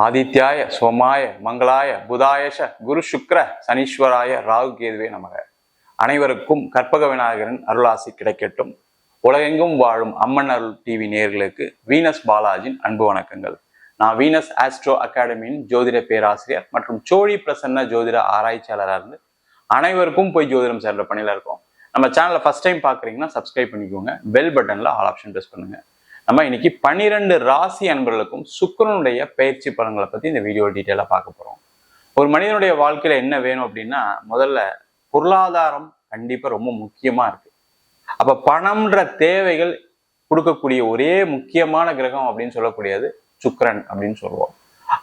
ஆதித்யாய சோமாய மங்களாய புதாயஷ குரு சுக்ர சனீஸ்வராய ராகு கேதுவே நமக. அனைவருக்கும் கற்பக விநாயகரின் அருளாசி கிடைக்கட்டும். உலகெங்கும் வாழும் அம்மன் அருள் டிவி நேயர்களுக்கு வீனஸ் பாலாஜின் அன்பு வணக்கங்கள். நான் வீனஸ் ஆஸ்ட்ரோ அகாடமியின் ஜோதிட பேராசிரியர் மற்றும் சோழி பிரசன்ன ஜோதிட ஆராய்ச்சியாளராக இருந்து அனைவருக்கும் போய் ஜோதிடம் சேர்ந்த பணியில இருக்கோம். நம்ம சேனலை ஃபர்ஸ்ட் டைம் பாக்குறீங்கன்னா சப்ஸ்கிரைப் பண்ணிக்கோங்க, பெல் பட்டன்ல ஆல் ஆப்ஷன் ப்ரெஸ் பண்ணுங்க. நம்ம இன்னைக்கு 12 ராசி அன்பர்களுக்கும் சுக்கிரனுடைய பயிற்சி பலன்களை பத்தி இந்த வீடியோ டீட்டெயிலா பார்க்க போறோம். ஒரு மனிதனுடைய வாழ்க்கையில என்ன வேணும் அப்படின்னா, முதல்ல பொருளாதாரம் கண்டிப்பா ரொம்ப முக்கியமா இருக்கு. அப்ப பணம்ன்ற தேவைகள் கொடுக்கக்கூடிய ஒரே முக்கியமான கிரகம் அப்படின்னு சொல்லக்கூடியது சுக்கிரன் அப்படின்னு சொல்லுவோம்.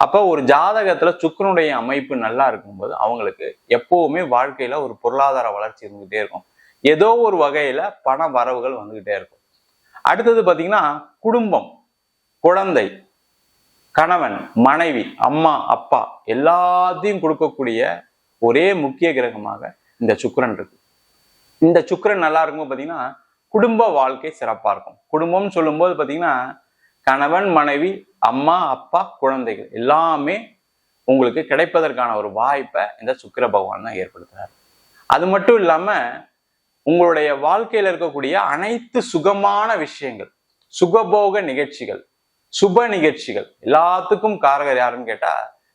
அப்ப ஒரு ஜாதகத்துல சுக்கிரனுடைய அமைப்பு நல்லா இருக்கும்போது அவங்களுக்கு எப்பவுமே வாழ்க்கையில ஒரு பொருளாதார வளர்ச்சி இருந்துகிட்டே இருக்கும். ஏதோ ஒரு வகையில பண வரவுகள் வந்துகிட்டே இருக்கும். அடுத்தது பாத்தீங்கன்னா குடும்பம், குழந்தை, கணவன், மனைவி, அம்மா, அப்பா எல்லாத்தையும் கொடுக்கக்கூடிய ஒரே முக்கிய கிரகமாக இந்த சுக்கிரன் இருக்கு. இந்த சுக்கிரன் நல்லா இருக்கும் பாத்தீங்கன்னா குடும்ப வாழ்க்கை சிறப்பா இருக்கும். குடும்பம்னு சொல்லும் போது பாத்தீங்கன்னா கணவன், மனைவி, அம்மா, அப்பா, குழந்தைகள் எல்லாமே உங்களுக்கு கிடைப்பதற்கான ஒரு வாய்ப்பை இந்த சுக்கிர பகவான் தான் ஏற்படுத்துறாரு. அது மட்டும் இல்லாம உங்களுடைய வாழ்க்கையில இருக்கக்கூடிய அனைத்து சுகமான விஷயங்கள், சுகபோக நிகழ்ச்சிகள், சுப நிகழ்ச்சிகள் எல்லாத்துக்கும் காரகர் யாருன்னு கேட்டா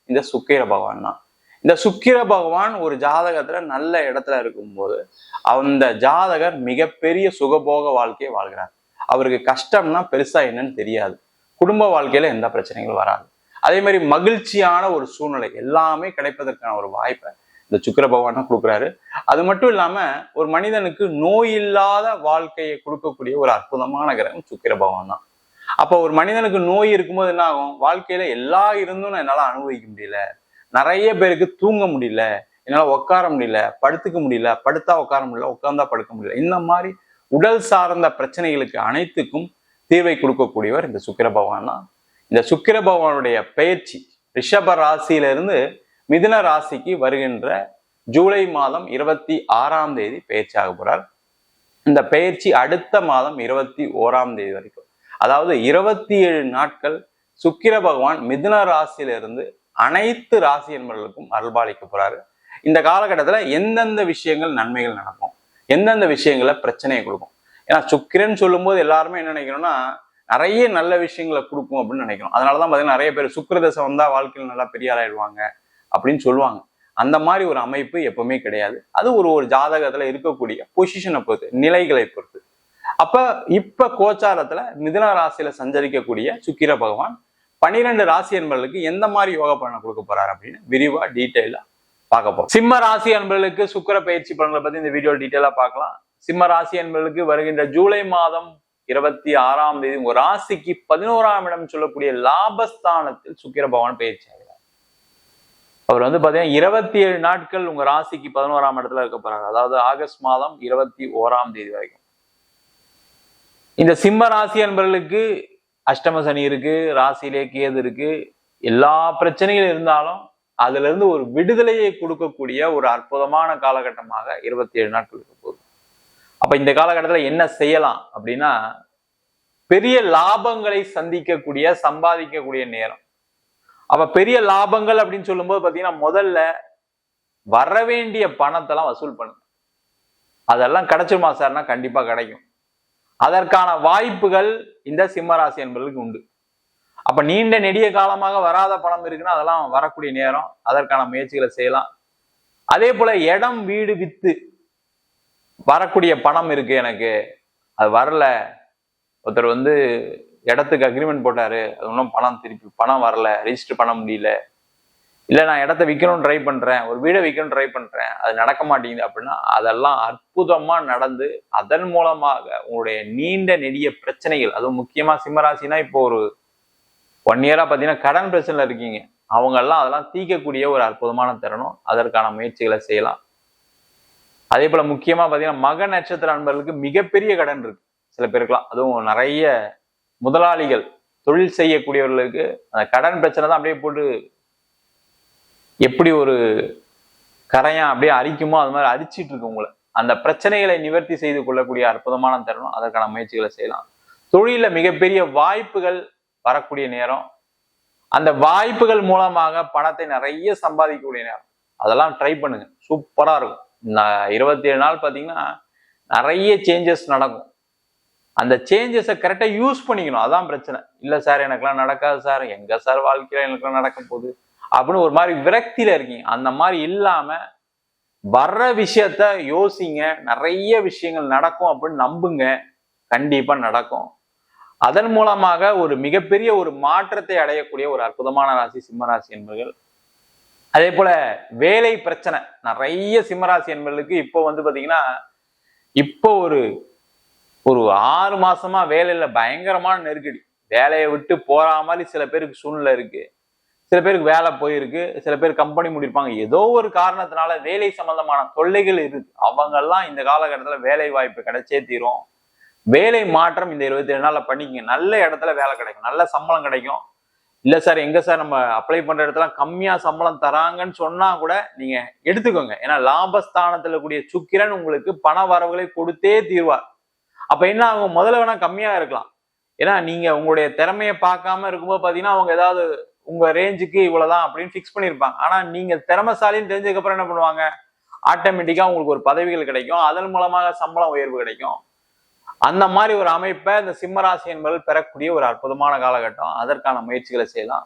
இந்த சுக்கிர பகவான் தான். இந்த சுக்கிர பகவான் ஒரு ஜாதகத்துல நல்ல இடத்துல இருக்கும்போது அந்த ஜாதகர் மிகப்பெரிய சுகபோக வாழ்க்கையை வாழ்கிறார். அவருக்கு கஷ்டம்னா பெருசா என்னன்னு தெரியாது. குடும்ப வாழ்க்கையில எந்த பிரச்சனைகளும் வராது. அதே மாதிரி மகிழ்ச்சியான ஒரு சூழ்நிலை எல்லாமே கிடைப்பதற்கான ஒரு வாய்ப்பை இந்த சுக்கிர பகவான் தான் கொடுக்குறாரு. அது மட்டும் இல்லாம ஒரு மனிதனுக்கு நோய் இல்லாத வாழ்க்கையை கொடுக்கக்கூடிய ஒரு அற்புதமான கிரகம் சுக்கிர பகவான் தான். அப்போ ஒரு மனிதனுக்கு நோய் இருக்கும்போது என்ன ஆகும்? வாழ்க்கையில எல்லா இருந்தும் என்னால அனுபவிக்க முடியல, நிறைய பேருக்கு தூங்க முடியல, என்னால உட்கார முடியல, படுத்துக்க முடியல, படுத்தா உட்கார முடியல, உட்கார்ந்தா படுக்க முடியல, இந்த மாதிரி உடல் சார்ந்த பிரச்சனைகளுக்கு அனைத்துக்கும் தீர்வை கொடுக்கக்கூடியவர் இந்த சுக்கிர பகவான் தான். இந்த சுக்கிர பகவானுடைய பயிற்சி ரிஷப ராசியிலிருந்து மிதுன ராசிக்கு வருகின்ற ஜூலை மாதம் 26ஆம் தேதி பயிற்சியாக போறார். இந்த பயிற்சி அடுத்த மாதம் 21ஆம் தேதி வரைக்கும், அதாவது 27 நாட்கள் சுக்கிர பகவான் மிதுன ராசியிலிருந்து அனைத்து ராசி என்பவர்களுக்கும் அருள்பாலிக்க போறாரு. இந்த காலகட்டத்துல எந்தெந்த விஷயங்கள் நன்மைகள் நடக்கும், எந்தெந்த விஷயங்களை பிரச்சனையை கொடுக்கும். ஏன்னா சுக்கிரன் சொல்லும் போது எல்லாருமே என்ன நினைக்கணும்னா நிறைய நல்ல விஷயங்களை கொடுக்கும் அப்படின்னு நினைக்கிறோம். அதனாலதான் பாத்தீங்கன்னா நிறைய பேர் சுக்கிரதசை வந்தா வாழ்க்கையில் நல்லா பெரிய ஆளாயிடுவாங்க அப்படின்னு சொல்லுவாங்க. அந்த மாதிரி ஒரு அமைப்பு எப்பவுமே கிடையாது. அது ஒரு ஜாதகத்துல இருக்கக்கூடிய பொசிஷனை பொறுத்து, நிலைகளை பொறுத்து. அப்ப இப்ப கோச்சாரத்துல மிதுன ராசியில சஞ்சரிக்கக்கூடிய சுக்கிர பகவான் 12 ராசி என்பவர்களுக்கு எந்த மாதிரி யோக பலனை கொடுக்க போறாரு அப்படின்னு விரிவா டீட்டெயிலா பார்க்க போறோம். சிம்ம ராசி என்பவர்களுக்கு சுக்கிர பயிற்சி பலன்களை பத்தி இந்த வீடியோ டீட்டெயிலா பார்க்கலாம். சிம்ம ராசி என்பவர்களுக்கு வருகின்ற ஜூலை மாதம் 26ஆம் தேதி உங்க ராசிக்கு 11ஆம் இடம் சொல்லக்கூடிய லாபஸ்தானத்தில் சுக்கிர பகவான் பயிற்சி ஆகிறார். அவர் பாத்தீங்கன்னா 27 நாட்கள் உங்க ராசிக்கு 11ஆம் இடத்துல இருக்க போறாரு. அதாவது ஆகஸ்ட் மாதம் 21ஆம் தேதி வரைக்கும். இந்த சிம்ம ராசி என்பவர்களுக்கு அஷ்டம சனி இருக்கு, ராசியிலே கேது இருக்கு, எல்லா பிரச்சனைகளும் இருந்தாலும் அதுல இருந்து ஒரு விடுதலையை கொடுக்கக்கூடிய ஒரு அற்புதமான காலகட்டமாக 27 நாட்கள் இருக்க போகுது. அப்ப இந்த காலகட்டத்துல என்ன செய்யலாம் அப்படின்னா, பெரிய லாபங்களை சந்திக்கக்கூடிய, சம்பாதிக்கக்கூடிய நேரம். அப்ப பெரிய லாபங்கள் அப்படின்னு சொல்லும் போது பாத்தீங்கன்னா முதல்ல வர வேண்டிய பணத்தை எல்லாம் வசூல் பண்ணுங்க. அதெல்லாம் கிடைச்சிருமா சார்னா கண்டிப்பா கிடைக்கும். அதற்கான வாய்ப்புகள் இந்த சிம்மராசி என்பவர்களுக்கு உண்டு. அப்ப நீண்ட நெடிய காலமாக வராத பணம் இருக்குன்னா அதெல்லாம் வரக்கூடிய நேரம், அதற்கான முயற்சிகளை செய்யலாம். அதே போல இடம் வீடு வித்து வரக்கூடிய பணம் இருக்கு, எனக்கு அது வரல, ஒருத்தர் இடத்துக்கு அக்ரிமெண்ட் போட்டாரு, அது ஒன்றும் பணம் வரல, ரெஜிஸ்டர் பண்ண முடியல, இல்லை நான் இடத்த விற்கணும்னு ட்ரை பண்றேன், ஒரு வீடை விற்கணும்னு ட்ரை பண்றேன், அது நடக்க மாட்டேங்குது அப்படின்னா அதெல்லாம் அற்புதமா நடந்து அதன் மூலமாக உங்களுடைய நீண்ட நெடிய பிரச்சனைகள், அதுவும் முக்கியமா சிம்மராசினா இப்போ ஒரு 1 இயரா பார்த்தீங்கன்னா கடன் பிரச்சனைல இருக்கீங்க, அவங்க எல்லாம் அதெல்லாம் தீர்க்கக்கூடிய ஒரு அற்புதமான தருணம். அதற்கான முயற்சிகளை செய்யலாம். அதே போல முக்கியமா பாத்தீங்கன்னா மக நட்சத்திர அன்பர்களுக்கு மிகப்பெரிய கடன் இருக்கு சில பேருக்குலாம். அதுவும் நிறைய முதலாளிகள், தொழில் செய்யக்கூடியவர்களுக்கு அந்த கடன் பிரச்சனை தான் அப்படியே போட்டு எப்படி ஒரு கரையா அப்படியே அரிக்குமோ அது மாதிரி அரிச்சிட்டு இருக்கு உங்களை. அந்த பிரச்சனைகளை நிவர்த்தி செய்து கொள்ளக்கூடிய அற்புதமான தருணம். அதற்கான முயற்சிகளை செய்யலாம். தொழில மிகப்பெரிய வாய்ப்புகள் வரக்கூடிய நேரம். அந்த வாய்ப்புகள் மூலமாக பணத்தை நிறைய சம்பாதிக்கக்கூடிய நேரம். அதெல்லாம் ட்ரை பண்ணுங்க, சூப்பரா இருக்கும். 27 நாள் பார்த்தீங்கன்னா நிறைய சேஞ்சஸ் நடக்கும். அந்த சேஞ்சஸை கரெக்டாக யூஸ் பண்ணிக்கணும், அதான் பிரச்சனை. இல்லை சார் எனக்குலாம் நடக்காது சார், எங்க சார் வாழ்க்கையில எனக்குலாம் நடக்க போகுது அப்படின்னு ஒரு மாதிரி விரக்தியில இருக்கீங்க. அந்த மாதிரி இல்லாம வர்ற விஷயத்த யோசிங்க, நிறைய விஷயங்கள் நடக்கும் அப்படின்னு நம்புங்க, கண்டிப்பா நடக்கும். அதன் மூலமாக ஒரு மிகப்பெரிய ஒரு மாற்றத்தை அடையக்கூடிய ஒரு அற்புதமான ராசி சிம்மராசி என்பர்கள். அதே போல வேலை பிரச்சனை நிறைய சிம்மராசி என்பர்களுக்கு இப்போ வந்து பாத்தீங்கன்னா, இப்போ ஒரு 6 மாசமா வேலையில பயங்கரமான நெருக்கடி. வேலையை விட்டு போற மாதிரி சில பேருக்கு சூழ்நிலை இருக்கு, சில பேருக்கு வேலை போயிருக்கு, சில பேர் கம்பெனி முடிப்பாங்க. ஏதோ ஒரு காரணத்தினால வேலை சம்பந்தமான தொல்லைகள் இருக்கு. அவங்கெல்லாம் இந்த காலகட்டத்துல வேலை வாய்ப்பு கிடைச்சே தீரும். வேலை மாற்றம் இந்த 27 நாள்ல பண்ணிக்கங்க. நல்ல இடத்துல வேலை கிடைக்கும், நல்ல சம்பளம் கிடைக்கும். இல்ல சார் எங்க சார் நம்ம அப்ளை பண்ற இடத்துல கம்மியா சம்பளம் தராங்கன்னு சொன்னா கூட நீங்க எடுத்துக்கோங்க. ஏன்னா லாபஸ்தானத்துல கூடிய சுக்கிரன் உங்களுக்கு பண வரவுகளை கொடுத்தே தீர்வார். அப்ப என்ன ஆகும், முதல்ல வேணா கம்மியா இருக்கலாம். ஏன்னா நீங்க உங்களுடைய திறமையை பார்க்காம இருக்கும்போது பாத்தீங்கன்னா அவங்க ஏதாவது உங்க ரேஞ்சுக்கு இவ்வளவுதான் அப்படின்னு பிக்ஸ் பண்ணிருப்பாங்க. ஆனா நீங்க திறமைசாலின்னு தெரிஞ்சதுக்கு அப்புறம் என்ன பண்ணுவாங்க, ஆட்டோமேட்டிக்கா உங்களுக்கு ஒரு பதவிகள் கிடைக்கும், அதன் மூலமாக சம்பளம் உயர்வு கிடைக்கும். அந்த மாதிரி ஒரு அமைப்பை இந்த சிம்மராசி என்பவர்கள் பெறக்கூடிய ஒரு அற்புதமான காலகட்டம். அதற்கான முயற்சிகளை செய்யலாம்.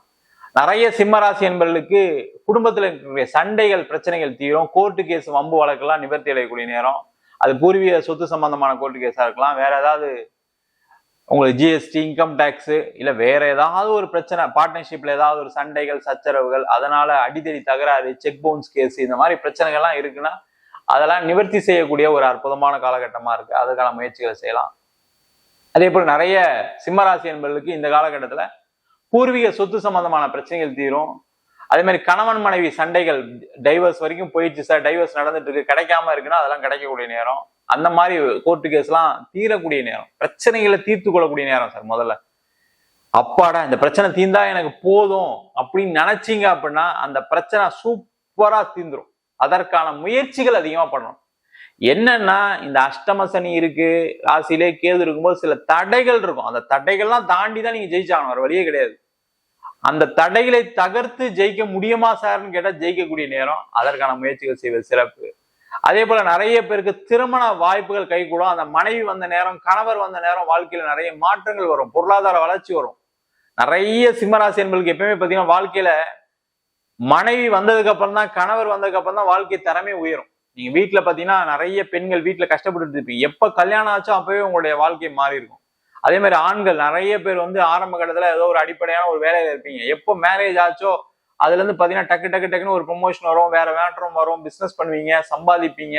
நிறைய சிம்மராசி என்பவர்களுக்கு குடும்பத்தில் இருக்கக்கூடிய சண்டைகள் பிரச்சனைகள் தீரும். கோர்ட்டு கேஸ் வம்பு வழக்கெல்லாம் நிவர்த்தி அடையக்கூடிய நேரம். அது பூர்வீக சொத்து சம்பந்தமான கோர்ட்டு கேஸா இருக்கலாம், வேற ஏதாவது உங்களுக்கு ஜிஎஸ்டி இன்கம் டேக்ஸ், இல்ல வேற ஏதாவது ஒரு பிரச்சனை, பார்ட்னர்ஷிப்ல ஏதாவது ஒரு சண்டைகள் சச்சரவுகள், அதனால அடிதடி தகராறு, செக் பவுன்ஸ் கேஸ், இந்த மாதிரி பிரச்சனைகள்லாம் இருக்குன்னா அதெல்லாம் நிவர்த்தி செய்யக்கூடிய ஒரு அற்புதமான காலகட்டமா இருக்கு. அதுக்கான முயற்சிகளை செய்யலாம். அதே போல நிறைய சிம்மராசி என்பவர்களுக்கு இந்த காலகட்டத்துல பூர்வீக சொத்து சம்பந்தமான பிரச்சனைகள் தீரும். அதே மாதிரி கணவன் மனைவி சண்டைகள் டைவர்ஸ் வரைக்கும் போயிடுச்சு சார், டைவர்ஸ் நடந்துட்டு இருக்கு, கிடைக்காம இருக்குன்னா அதெல்லாம் கிடைக்கக்கூடிய நேரம். அந்த மாதிரி கோர்ட்டு கேஸ் எல்லாம் தீரக்கூடிய நேரம், பிரச்சனைகளை தீர்த்து கொள்ளக்கூடிய நேரம் சார். முதல்ல அப்பாடா இந்த பிரச்சனை தீர்ந்தா எனக்கு போதும் அப்படின்னு நினைச்சீங்க அப்படின்னா அந்த பிரச்சனை சூப்பரா தீர்ந்துரும். அதற்கான முயற்சிகள் அதிகமா பண்ணணும். என்னன்னா இந்த அஷ்டம சனி இருக்கு, ராசியிலே கேது இருக்கும்போது சில தடைகள் இருக்கும். அந்த தடைகள்லாம் தாண்டி தான் நீங்க ஜெயிச்சாகணும், வேற வழியே கிடையாது. அந்த தடைகளை தகர்த்து ஜெயிக்க முடியுமா சார்னு கேட்டா ஜெயிக்கக்கூடிய நேரம். அதற்கான முயற்சிகள் செய்வது சிறப்பு. அதே போல நிறைய பேருக்கு திருமண வாய்ப்புகள் கைகூடும். அந்த மனைவி வந்த நேரம், கணவர் வந்த நேரம், வாழ்க்கையில நிறைய மாற்றங்கள் வரும், பொருளாதார வளர்ச்சி வரும். நிறைய சிம்மராசி என்பதுக்கு எப்பயுமே பாத்தீங்கன்னா வாழ்க்கையில மனைவி வந்ததுக்கு அப்புறம் தான், கணவர் வந்ததுக்கு அப்புறம் தான் வாழ்க்கை திறமை உயரும். நீங்க வீட்டுல பாத்தீங்கன்னா நிறைய பெண்கள் வீட்டுல கஷ்டப்பட்டு இருப்பீங்க, எப்ப கல்யாணம் ஆச்சோ அப்பவே உங்களுடைய வாழ்க்கை மாறி இருக்கும். அதே மாதிரி ஆண்கள் நிறைய பேர் வந்து ஆரம்ப கட்டத்துல ஏதோ ஒரு அடிப்படையான ஒரு வேலையில இருப்பீங்க, எப்போ மேரேஜ் ஆச்சோ அதுல இருந்து பாத்தீங்கன்னா டக்குன்னு ஒரு ப்ரொமோஷன் வரும், வேற வேற்றம் வரும், பிசினஸ் பண்ணுவீங்க, சம்பாதிப்பீங்க.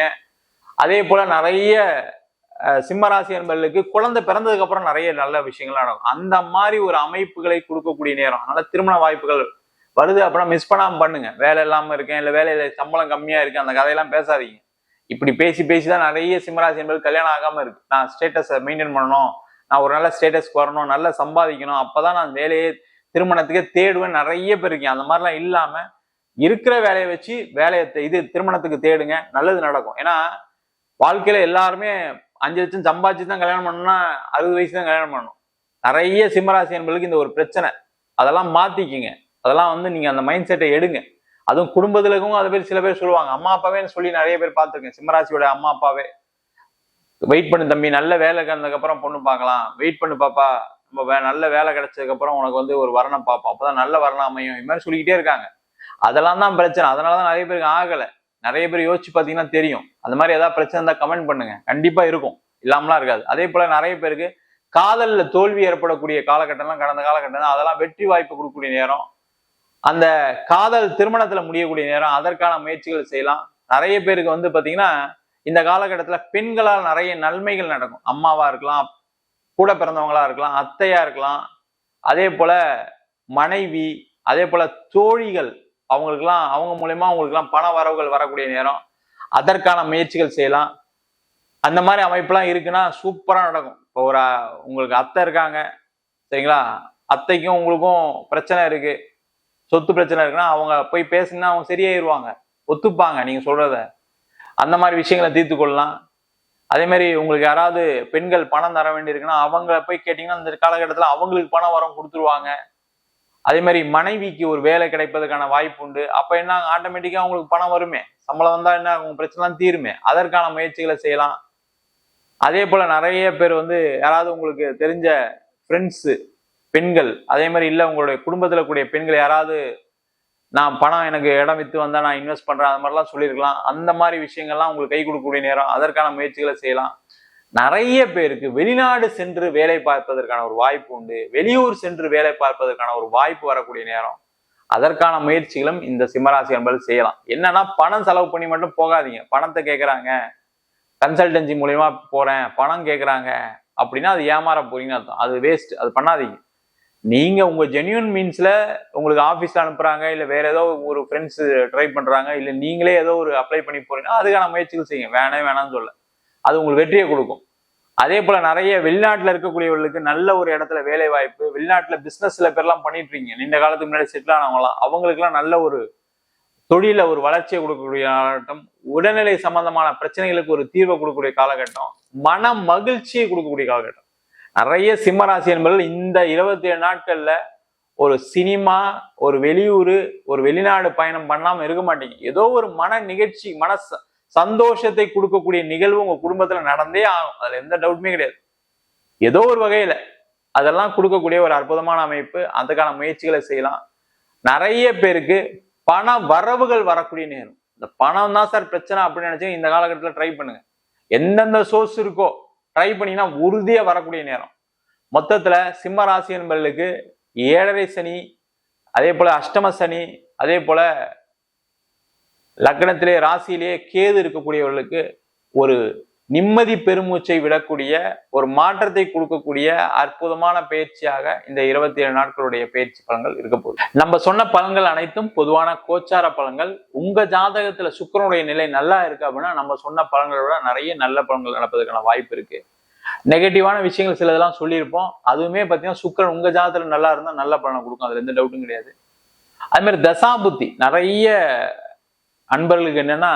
அதே போல நிறைய சிம்மராசி என்பவர்களுக்கு குழந்தை பிறந்ததுக்கு அப்புறம் நிறைய நல்ல விஷயங்கள் நடக்கும். அந்த மாதிரி ஒரு அமைப்புகளை கொடுக்கக்கூடிய நேரம். அதனால திருமண வாய்ப்புகள் வருது அப்படின்னா மிஸ் பண்ணாம பண்ணுங்க. வேலை இல்லாம இருக்கேன், இல்ல வேலையில சம்பளம் கம்மியா இருக்கு, அந்த கதையெல்லாம் பேசாதீங்க. இப்படி பேசிதான் நிறைய சிம்மராசி என்பது கல்யாணம் ஆகாம இருக்கு. நான் ஸ்டேட்டஸை மெயின்டைன் பண்ணணும், நான் ஒரு நல்ல ஸ்டேட்டஸ்க்கு வரணும், நல்லா சம்பாதிக்கணும், அப்பதான் நான் வேலையை திருமணத்துக்கே தேடுவேன் நிறைய பேர் இருக்கேன். அந்த மாதிரிலாம் இல்லாம இருக்கிற வேலையை வச்சு இது திருமணத்துக்கு தேடுங்க, நல்லது நடக்கும். ஏன்னா வாழ்க்கையில எல்லாருமே 5 லட்சம் சம்பாதிச்சு தான் கல்யாணம் பண்ணணும்னா 60 வயசு தான் கல்யாணம் பண்ணணும். நிறைய சிம்மராசி என்பதுக்கு இந்த ஒரு பிரச்சனை. அதெல்லாம் மாத்திக்கிங்க. அதெல்லாம் வந்து நீங்க அந்த மைண்ட் செட்டை எடுங்க. அதுவும் குடும்பத்துல இருக்கவங்க அது பேர் சில பேர் சொல்லுவாங்க, அம்மா அப்பாவே சொல்லி நிறைய பேர் பார்த்துருக்கேன். சிம்மராசியோட அம்மா அப்பாவே வெயிட் பண்ணு தம்பி, நல்ல வேலை கிடைச்சதுக்கு அப்புறம் பொண்ணு பார்க்கலாம், வெயிட் பண்ணு பாப்பா, நம்ம நல்ல வேலை கிடைச்சதுக்கு அப்புறம் உனக்கு வந்து ஒரு வரணம் பார்ப்போம், அப்பதான் நல்ல வரணம் அமையும், இது மாதிரி சொல்லிக்கிட்டே இருக்காங்க. அதெல்லாம் தான் பிரச்சனை. அதனாலதான் நிறைய பேருக்கு ஆகலை. நிறைய பேர் யோசிச்சு பார்த்தீங்கன்னா தெரியும். அந்த மாதிரி ஏதாவது பிரச்சனை இருந்தா கமெண்ட் பண்ணுங்க, கண்டிப்பா இருக்கும், இல்லாமலாம் இருக்காது. அதே போல நிறைய பேருக்கு காதல்ல தோல்வி ஏற்படக்கூடிய காலகட்டம்லாம் கடந்த காலகட்டம் தான். அதெல்லாம் வெற்றி வாய்ப்பு கொடுக்கக்கூடிய நேரம். அந்த காதல் திருமணத்துல முடியக்கூடிய நேரம். அதற்கான முயற்சிகள் செய்யலாம். நிறைய பேருக்கு வந்து பாத்தீங்கன்னா இந்த காலகட்டத்துல பெண்களால் நிறைய நன்மைகள் நடக்கும். அம்மாவா இருக்கலாம், கூட பிறந்தவங்களா இருக்கலாம், அத்தையா இருக்கலாம், அதே போல மனைவி, அதே போல தோழிகள், அவங்களுக்குலாம் அவங்க மூலயமா அவங்களுக்குலாம் பண வரவுகள் வரக்கூடிய நேரம். அதற்கான முயற்சிகள் செய்யலாம். அந்த மாதிரி அமைப்புலாம் இருக்குன்னா சூப்பரா நடக்கும். இப்போ உங்களுக்கு அத்தை இருக்காங்க சரிங்களா, அத்தைக்கும் உங்களுக்கும் பிரச்சனை இருக்கு, சொத்து பிரச்சனை இருக்குன்னா அவங்க போய் பேசுனா அவங்க சரியாயிருவாங்க, ஒத்துப்பாங்க நீங்க சொல்றத. அந்த மாதிரி விஷயங்களை தீர்த்து கொள்ளலாம். அதே மாதிரி உங்களுக்கு யாராவது பெண்கள் பணம் தர வேண்டி இருக்குன்னா அவங்க போய் கேட்டீங்கன்னா இந்த காலகட்டத்தில் அவங்களுக்கு பணம் வரம் கொடுத்துருவாங்க. அதே மாதிரி மனைவிக்கு ஒரு வேலை கிடைப்பதற்கான வாய்ப்பு உண்டு. அப்ப என்ன ஆட்டோமேட்டிக்கா உங்களுக்கு பணம் வருமே, சம்பளம் வந்தா என்ன உங்க பிரச்சனைலாம் தீருமே, அதற்கான முயற்சிகளை செய்யலாம். அதே போல நிறைய பேர் யாராவது உங்களுக்கு தெரிஞ்ச ஃப்ரெண்ட்ஸ் பெண்கள், அதே மாதிரி இல்ல உங்களுடைய குடும்பத்துல கூடிய பெண்கள் யாராவது நான் பணம் எனக்கு இடம் வித்து வந்தா நான் இன்வெஸ்ட் பண்றேன் அது மாதிரிலாம் சொல்லியிருக்கலாம். அந்த மாதிரி விஷயங்கள்லாம் உங்களுக்கு கை கொடுக்கக்கூடிய நேரம், அதற்கான முயற்சிகளை செய்யலாம். நிறைய பேருக்கு வெளிநாடு சென்று வேலை பார்ப்பதற்கான ஒரு வாய்ப்பு உண்டு. வெளியூர் சென்று வேலை பார்ப்பதற்கான ஒரு வாய்ப்பு வரக்கூடிய நேரம், அதற்கான முயற்சிகளும் இந்த சிம்மராசி அன்பர்கள் செய்யலாம். என்னன்னா பணம் செலவு பண்ணி மட்டும் போகாதீங்க. பணத்தை கேட்கறாங்க, கன்சல்டன்சி மூலியமா போறேன், பணம் கேட்கறாங்க அப்படின்னா அது ஏமாற போறீங்கன்னு அர்த்தம். அது வேஸ்ட், அது பண்ணாதீங்க. நீங்க உங்க ஜென்யூன் மீன்ஸ்ல உங்களுக்கு ஆபீஸ்ல அனுப்புறாங்க, இல்ல வேற ஏதோ ஒரு ஃப்ரெண்ட்ஸ் ட்ரை பண்றாங்க, இல்ல நீங்களே ஏதோ ஒரு அப்ளை பண்ணி போறீங்கன்னா அதுக்கான முயற்சிகள் செய்யுங்க. வேணாம்னு சொல்ல, அது உங்களுக்கு வெற்றியை கொடுக்கும். அதே போல நிறைய வெளிநாட்டுல இருக்கக்கூடியவர்களுக்கு நல்ல ஒரு இடத்துல வேலை வாய்ப்பு, வெளிநாட்டுல பிசினஸ் சில பேர்லாம் பண்ணிட்டு இருக்கீங்க, நீண்ட காலத்துக்கு முன்னாடி செட்டில் ஆனவங்களாம், அவங்களுக்கு எல்லாம் நல்ல ஒரு தொழில ஒரு வளர்ச்சியை கொடுக்கக்கூடிய காலகட்டம், உடல்நிலை சம்பந்தமான பிரச்சனைகளுக்கு ஒரு தீர்வை கொடுக்கக்கூடிய காலகட்டம், மன மகிழ்ச்சியை கொடுக்கக்கூடிய காலகட்டம். நிறைய சிம்மராசி என்பவர்கள் இந்த 27 நாட்கள்ல ஒரு சினிமா, ஒரு வெளியூர், ஒரு வெளிநாடு பயணம் பண்ணாம இருக்க மாட்டீங்க. ஏதோ ஒரு மன நிகழ்ச்சி, சந்தோஷத்தை கொடுக்கக்கூடிய நிகழ்வு உங்க குடும்பத்துல நடந்தே ஆகும். அதுல எந்த டவுட்டுமே கிடையாது. ஏதோ ஒரு வகையில அதெல்லாம் கொடுக்கக்கூடிய ஒரு அற்புதமான அமைப்பு. அதுக்கான முயற்சிகளை செய்யலாம். நிறைய பேருக்கு பண வரவுகள் வரக்கூடிய நேரம். இந்த பணம் தான் சார் பிரச்சனை அப்படின்னு நினைச்சீங்க, இந்த காலகட்டத்தில் ட்ரை பண்ணுங்க. எந்தெந்த சோர்ஸ் இருக்கோ ட்ரை பண்ணீங்கன்னா உறுதியா வரக்கூடிய நேரம். மொத்தத்துல சிம்ம ராசி என்பவர்களுக்கு 7.5 சனி, அதே போல அஷ்டம சனி, அதே போல லக்னத்திலே ராசியிலேயே கேது இருக்கக்கூடியவர்களுக்கு ஒரு நிம்மதி பெருமூச்சை விடக்கூடிய ஒரு மாற்றத்தை கொடுக்கக்கூடிய அற்புதமான பயிற்சியாக இந்த 27 நாட்களுடைய பயிற்சி பலன்கள் இருக்க போகுது. நம்ம சொன்ன பலன்கள் அனைத்தும் பொதுவான கோச்சார பலன்கள். உங்க ஜாதகத்துல சுக்கிரனுடைய நிலை நல்லா இருக்கு அப்படின்னா நம்ம சொன்ன பலன்களோட நிறைய நல்ல பலன்கள் நடப்பதற்கான வாய்ப்பு இருக்கு. நெகட்டிவான விஷயங்கள் சிலதெல்லாம் சொல்லியிருப்போம். அதுவுமே பார்த்தீங்கன்னா சுக்கிரன் உங்க ஜாதகத்துல நல்லா இருந்தா நல்ல பலனை கொடுக்கும், அதுல எந்த டவுட்டும் கிடையாது. அது மாதிரி தசாபுத்தி நிறைய அன்பர்களுக்கு என்னன்னா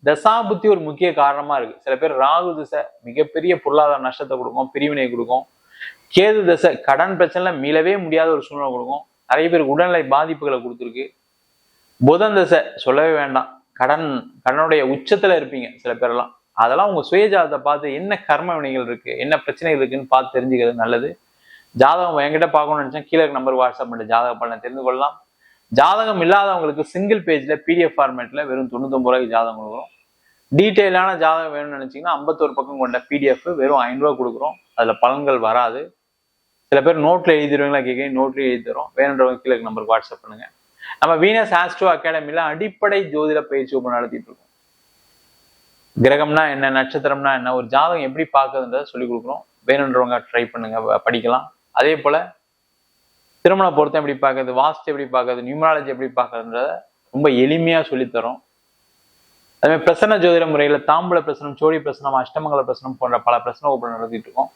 தசாபுத்தி ஒரு முக்கிய காரணமா இருக்கு. சில பேர் ராகு திசை மிகப்பெரிய பொருளாதார நஷ்டத்தை கொடுக்கும், பிரிவினை கொடுக்கும். கேது திசை கடன் பிரச்சனைல மீளவே முடியாத ஒரு சூழ்நிலை கொடுக்கும். நிறைய பேருக்கு உடல்நிலை பாதிப்புகளை கொடுத்துருக்கு. புதன் திசை சொல்லவே வேண்டாம், கடனுடைய உச்சத்துல இருப்பீங்க சில பேரெல்லாம். அதெல்லாம் உங்க சுயஜாதத்தை பார்த்து என்ன கர்ம வினைகள் இருக்கு, என்ன பிரச்சனைகள் இருக்குன்னு பார்த்து தெரிஞ்சுக்கிறது நல்லது. ஜாதகம் என்கிட்ட பார்க்கணும்னு நினைச்சா கீழே நம்பர் வாட்ஸ்அப் பண்ணி ஜாதக பலனை தெரிந்து கொள்ளலாம். ஜாதகம் இல்லாதவங்களுக்கு சிங்கிள் பேஜ்ல PDF ஃபார்மேட்ல வெறும் 99 ரூபாய்க்கு ஜாதகம் கொடுக்குறோம். டீட்டெயிலான ஜாதகம் வேணும்னு நினைச்சீங்கன்னா 51 பக்கம் கொண்ட PDF வெறும் 5 ரூபா கொடுக்குறோம். அதுல பலன்கள் வராது. சில பேர் நோட்ல எழுதிடுவீங்களா கேட்க, நோட்ல எழுதி தரோம். வேணுன்றவங்க கீழே நம்பருக்கு வாட்ஸ்அப் பண்ணுங்க. நம்ம வீனஸ் ஆஸ்ட்ரோ அகாடமில அடிப்படை ஜோதிட பயிற்சி வகுப்பு நடத்திட்டு இருக்கோம். கிரகம்னா என்ன, நட்சத்திரம்னா என்ன, ஒரு ஜாதகம் எப்படி பார்க்கறதுன்றத சொல்லி கொடுக்குறோம். வேணுன்றவங்க ட்ரை பண்ணுங்க, படிக்கலாம். அதே போல திருமண பொருத்தம் எப்படி பார்க்கறது, வாஸ்து எப்படி பார்க்கறது, நியூமராலஜி எப்படி பார்க்கறதுன்றத ரொம்ப எளிமையா சொல்லித்தரோம். அதே மாதிரி பிரசன்ன ஜோதிட முறையில தாம்பூல பிரசனம், சோழி பிரசனம், அஷ்டமங்கல பிரசனம் போன்ற பல பிரசன வகுப்பு நடத்திட்டு இருக்கோம்.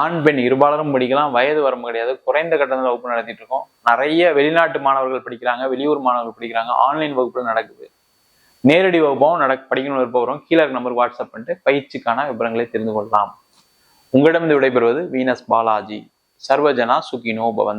ஆண் பெண் இருபாலரும் படிக்கலாம், வயது வரம்பு கிடையாது. குறைந்த கட்டணத்தில் வகுப்பு நடத்திட்டு இருக்கோம். நிறைய வெளிநாட்டு மாணவர்கள் படிக்கிறாங்க, வெளியூர் மாணவர்கள் படிக்கிறாங்க. ஆன்லைன் வகுப்புல நடக்குது. நேரடி வகுப்பாகவும் படிக்கணும் விருப்பம். கீழே நம்பருக்கு வாட்ஸ்அப் பண்ணிட்டு பயிற்சிக்கான விவரங்களை தெரிந்து கொள்ளலாம். உங்களிடமிருந்து விடைபெறுவது வீனஸ் பாலாஜி. சர்வஜனா சுகினோ பவன்.